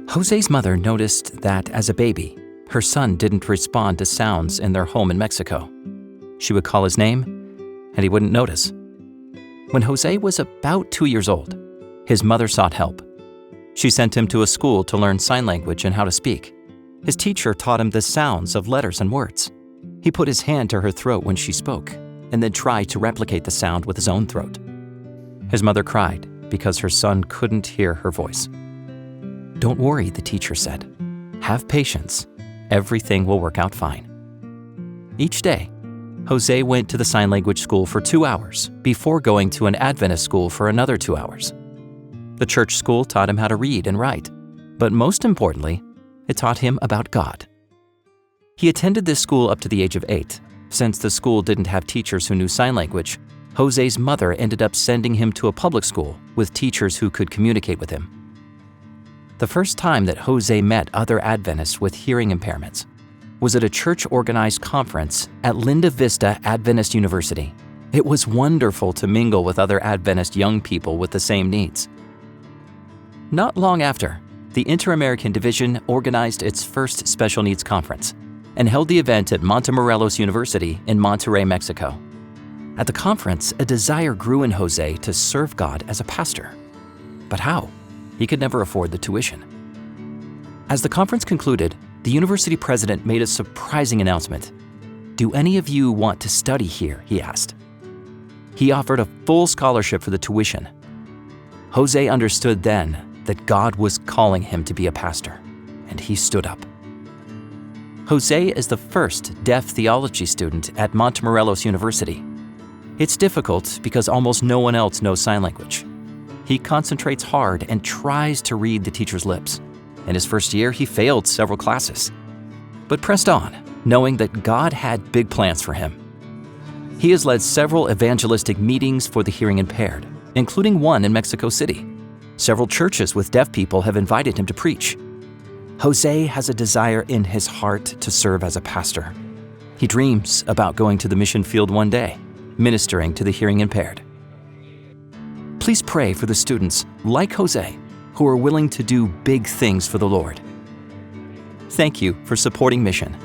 Jose's mother noticed that as a baby, her son didn't respond to sounds in their home in Mexico. She would call his name, and he wouldn't notice. When Jose was about 2 years old, his mother sought help. She sent him to a school to learn sign language and how to speak. His teacher taught him the sounds of letters and words. He put his hand to her throat when she spoke, and then tried to replicate the sound with his own throat. His mother cried because her son couldn't hear her voice. "Don't worry," the teacher said. "Have patience. Everything will work out fine." Each day, Jose went to the sign language school for 2 hours before going to an Adventist school for another 2 hours. The church school taught him how to read and write, but most importantly, it taught him about God. He attended this school up to the age of 8. Since the school didn't have teachers who knew sign language, Jose's mother ended up sending him to a public school with teachers who could communicate with him. The first time that Jose met other Adventists with hearing impairments was at a church-organized conference at Linda Vista Adventist University. It was wonderful to mingle with other Adventist young people with the same needs. Not long after, the Inter-American Division organized its first special needs conference and held the event at Montemorelos University in Monterrey, Mexico. At the conference, a desire grew in Jose to serve God as a pastor. But how? He could never afford the tuition. As the conference concluded, the university president made a surprising announcement. "Do any of you want to study here?" he asked. He offered a full scholarship for the tuition. Jose understood then that God was calling him to be a pastor, and he stood up. Jose is the first deaf theology student at Montemorelos University. It's difficult because almost no one else knows sign language. He concentrates hard and tries to read the teacher's lips. In his first year, he failed several classes, but pressed on, knowing that God had big plans for him. He has led several evangelistic meetings for the hearing impaired, including one in Mexico City. Several churches with deaf people have invited him to preach. Jose has a desire in his heart to serve as a pastor. He dreams about going to the mission field one day, ministering to the hearing impaired. Please pray for the students like Jose who are willing to do big things for the Lord. Thank you for supporting Mission.